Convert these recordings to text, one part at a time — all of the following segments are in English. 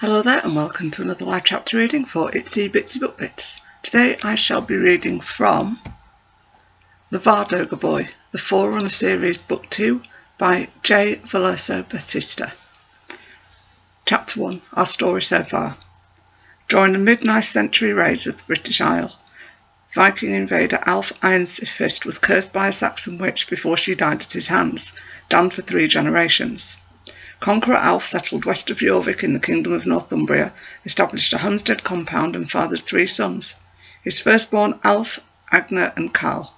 Hello there and welcome to another live chapter reading for Itsy Bitsy Book Bits. Today I shall be reading from The Vardoger Boy, the Forerunner series, Book 2 by J. Veloso Batista. Chapter 1, our story so far. During the mid-9th century raids of the British Isle, Viking invader Alf Ironfist was cursed by a Saxon witch before she died at his hands, damned for 3 generations. Conqueror Alf settled west of Jorvik in the Kingdom of Northumbria, established a homestead compound and fathered 3 sons, his firstborn Alf, Agner and Karl.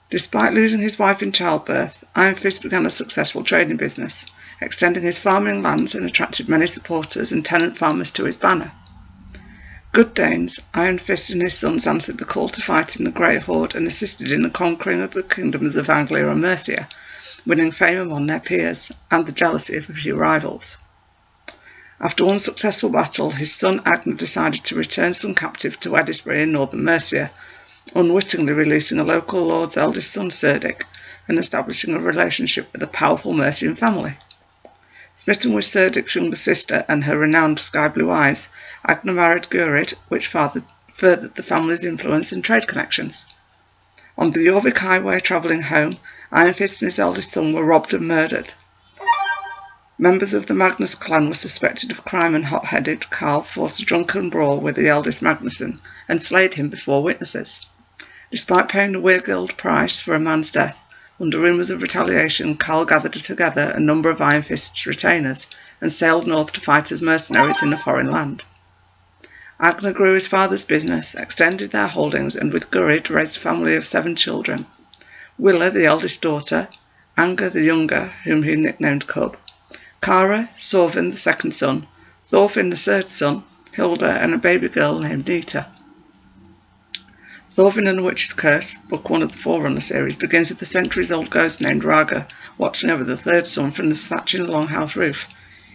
Despite losing his wife in childbirth, Ironfist began a successful trading business, extending his farming lands and attracted many supporters and tenant farmers to his banner. Good Danes, Ironfist and his sons answered the call to fight in the Great Horde and assisted in the conquering of the kingdoms of Anglia and Mercia, winning fame among their peers and the jealousy of a few rivals. After one successful battle, his son Agner decided to return some captive to Edisbury in northern Mercia, unwittingly releasing a local lord's eldest son Cerdic and establishing a relationship with a powerful Mercian family. Smitten with Cerdic's younger sister and her renowned sky-blue eyes, Agner married Gurid, which furthered the family's influence and trade connections. On the Jorvik highway travelling home, Ironfist and his eldest son were robbed and murdered. Members of the Agneson Clan were suspected of crime and hot-headed Karl fought a drunken brawl with the eldest Agneson and slayed him before witnesses. Despite paying the weirgild price for a man's death, under rumours of retaliation, Karl gathered together a number of Ironfist's retainers and sailed north to fight as mercenaries in a foreign land. Agner grew his father's business, extended their holdings, and with Gurid raised a family of 7 children. Willa, the eldest daughter, Anger the younger, whom he nicknamed Cub, Kara, Sorvin the second son, Thorfinn the third son, Hilda, and a baby girl named Nita. Thorfinn and the Witch's Curse, Book 1 of the Forerunner series, begins with a centuries-old ghost named Raga watching over the 3rd son from the thatch in the longhouse roof.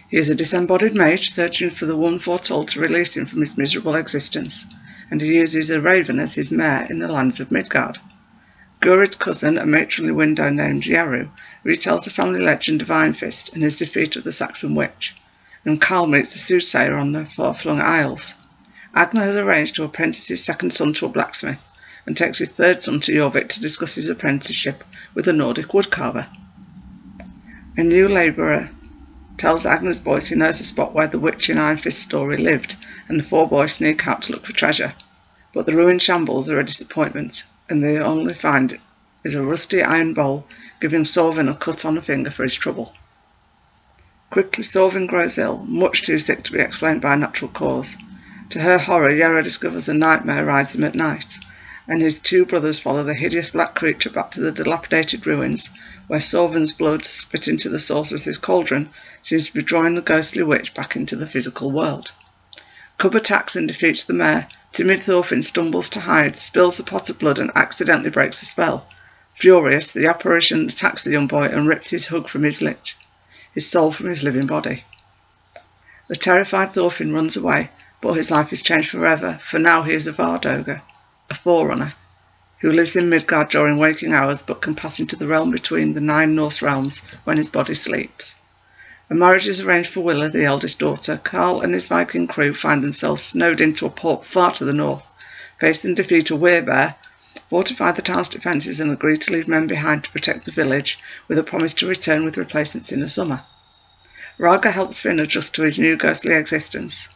He is a disembodied mage searching for the one foretold to release him from his miserable existence, and he uses a raven as his mare in the lands of Midgard. Gurid's cousin, a matronly widow named Yaru, retells the family legend of Ironfist and his defeat of the Saxon witch, and Karl meets a soothsayer on the far-flung isles. Agner has arranged to apprentice his 2nd son to a blacksmith, and takes his 3rd son to Jorvik to discuss his apprenticeship with a Nordic woodcarver. A new labourer tells Agner's boys he knows the spot where the witch in Ironfist's story lived, and the 4 boys sneak out to look for treasure. But the ruined shambles are a disappointment, and they only find is a rusty iron bowl, giving Sorvin a cut on the finger for his trouble. Quickly Sorvin grows ill, much too sick to be explained by a natural cause. To her horror, Yara discovers a nightmare rides him at night, and his 2 brothers follow the hideous black creature back to the dilapidated ruins, where Sorvin's blood, spit into the sorceress's cauldron, seems to be drawing the ghostly witch back into the physical world. Cub attacks and defeats the mare. Timid Thorfinn stumbles to hide, spills the pot of blood and accidentally breaks the spell. Furious, the apparition attacks the young boy and rips his hug from his soul from his living body. The terrified Thorfinn runs away, but his life is changed forever, for now he is a Vardoger, a Forerunner, who lives in Midgard during waking hours but can pass into the realm between the 9 Norse realms when his body sleeps. A marriage is arranged for Willa, the eldest daughter. Karl and his Viking crew find themselves snowed into a port far to the north, face and defeat a werebear, fortify the town's defences and agree to leave men behind to protect the village, with a promise to return with replacements in the summer. Raga helps Finn adjust to his new ghostly existence.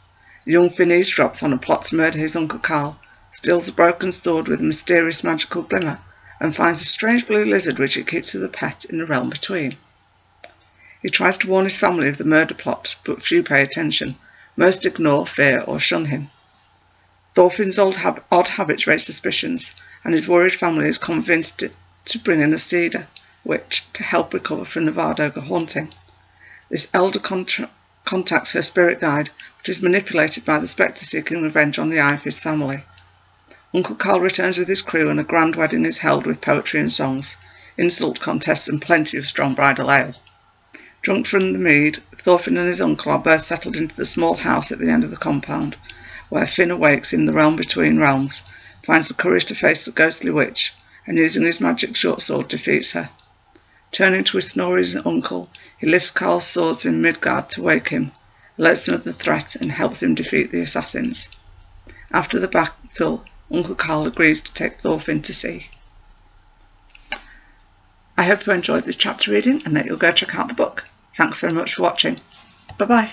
Young Finn eavesdrops on a plot to murder his uncle Karl, steals a broken sword with a mysterious magical glimmer, and finds a strange blue lizard which he keeps as a pet in the realm between. He tries to warn his family of the murder plot, but few pay attention. Most ignore, fear, or shun him. Thorfinn's odd habits raise suspicions, and his worried family is convinced to bring in a cedar witch to help recover from the Vardoger haunting. This elder contacts her spirit guide, but is manipulated by the spectre seeking revenge on the Ironfist family. Uncle Karl returns with his crew, and a grand wedding is held with poetry and songs, insult contests, and plenty of strong bridal ale. Drunk from the mead, Thorfinn and his uncle are both settled into the small house at the end of the compound, where Finn awakes in the realm between realms, finds the courage to face the ghostly witch, and using his magic short sword defeats her. Turning to his snoring uncle, he lifts Karl's swords in Midgard to wake him, alerts him of the threat and helps him defeat the assassins. After the battle, Uncle Karl agrees to take Thorfinn to sea. I hope you enjoyed this chapter reading and that you'll go check out the book. Thanks very much for watching. Bye bye.